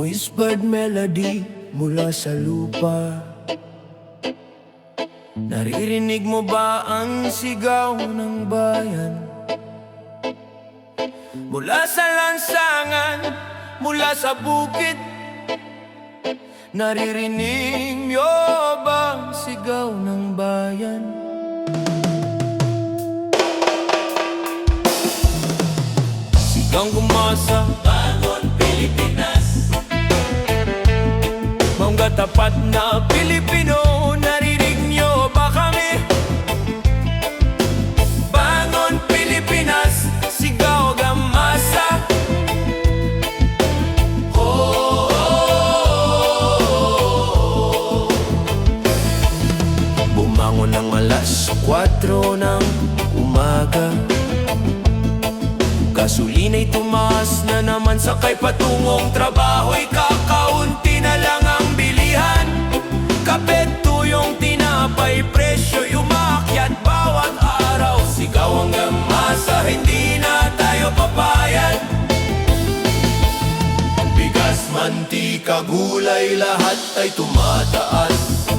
Whispered melody mula sa lupa. Naririnig mo ba ang sigaw ng bayan? Mula sa lansangan, mula sa bukid. Naririnig niyo ba ang sigaw ng bayan? Sigang gumasa, bangon Pilipinas. Mga tapat na Pilipino, narinig niyo ba kami? Bangon Pilipinas, sigaw gamasa. Oh, oh, oh. Bumangon ng alas 4 ng umaga. Gasolina'y tumaas na naman, sakay patungong trabaho'y kakaunti na lang ang bilihan. Kape, tuyong, tinapay, presyo'y umakyat bawat araw. Sigaw hanggang masa, hindi na tayo papayag. Bigas, mantika, gulay, lahat ay tumataas.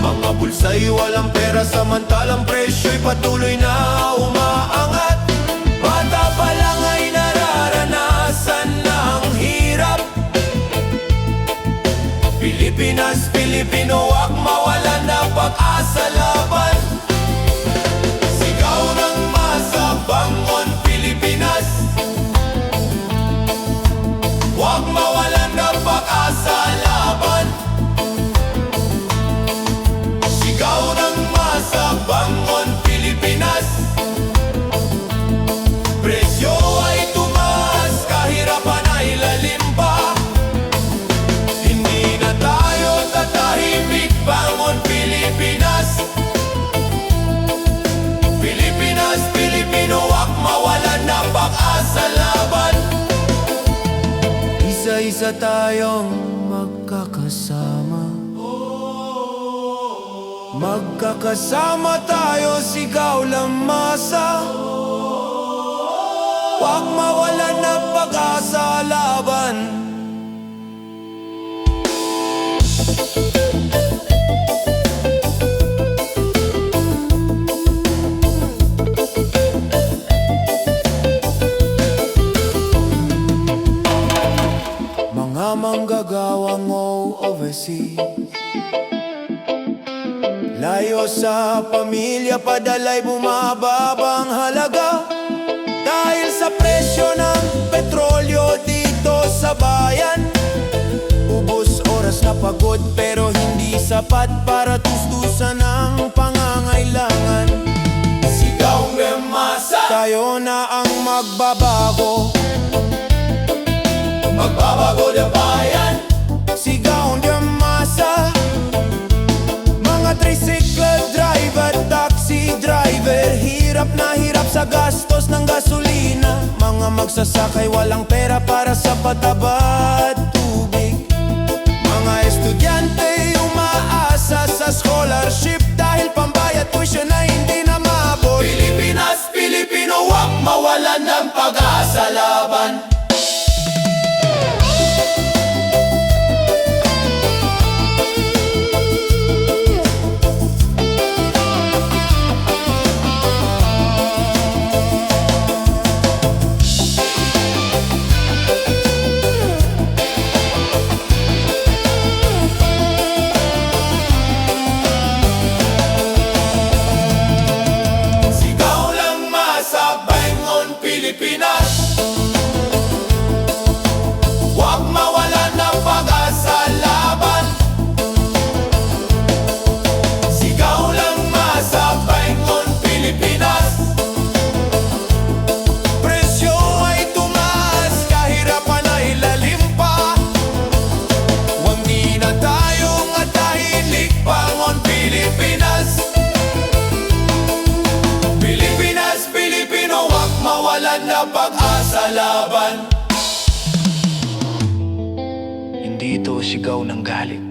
Mga bulsa'y walang pera, samantalang presyo'y patuloy na umaangat. Bata pa lang ay nararanasan ng hirap. Pilipinas, Pilipino, wag mawalan ng pag-asa, laban. Sigaw ng masa, bangon Pilipinas. Wag mawalan ng pag-asa, laban. Sigaw ng masa, bangon Pilipinas. Presyo ay tumaas, kahirapan ay lalim pa. Hindi na tayo tatahimik, bangon Pilipinas. Pilipinas, Pilipino, wag mawalan ng pag-asa, laban. Isa-isa tayong magkakasama. Magkakasama tayo, sigaw lamasa. Wag mawalan ng pag-asa, laban. Mga manggagawang overseas, layo sa pamilya, padalay bumababang halaga. Dahil sa presyo ng petrolyo dito sa bayan, ubos oras na pagod pero hindi sapat para tustusan ang pangangailangan. Sigaw ng masa, tayo na ang magbabago. Magbabago na bayan. Sigaw ng masa. Mga tricycle driver, taxi driver, hirap na hirap sa gastos ng gasolina. Mga magsasakay walang pera para sa pataba at tubig. Mga estudyante umaasa sa scholarship dahil pambayad tuition na hindi na maabot. Pilipinas, Pilipino, wag mawalan ng pag-asa, laban. Pilipinas, wag mawalan ng pag-asa, laban. Sigaw lang masa, bangon Pilipinas. Presyo ay tumaas, kahirapan ay lalim pa. Huwag di na tayong atahilik, bangon Pilipinas. Pilipinas, Pilipino, wag mawalan na pag-asa, laban. Hindi ito sigaw ng galit.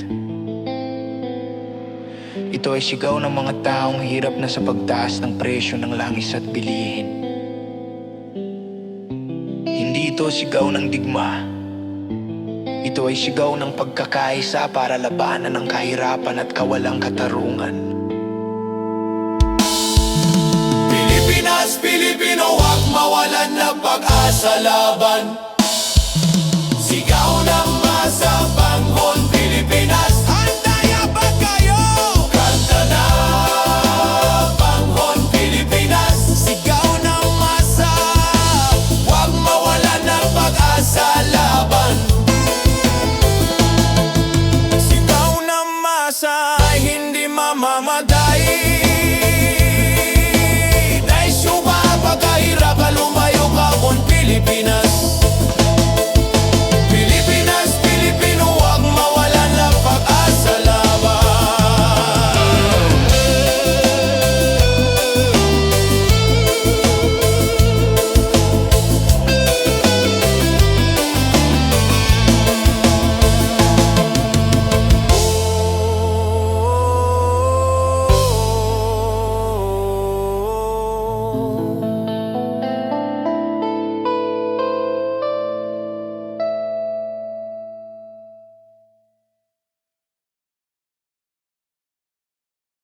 Ito ay sigaw ng mga taong hirap na sa pagtaas ng presyo ng langis at bilihin. Hindi ito sigaw ng digma. Ito ay sigaw ng pagkakaisa para labanan ng kahirapan at kawalang katarungan. Pilipinas, Pilipino, huwag mawalan ng pag-asa laban. Sigaw ng masa, bangon Pilipinas, handa ba kayo? Kanta na, bangon Pilipinas. Sigaw ng masa, huwag mawalan ng pag-asa laban. Sigaw ng masa ay hindi mamamatay.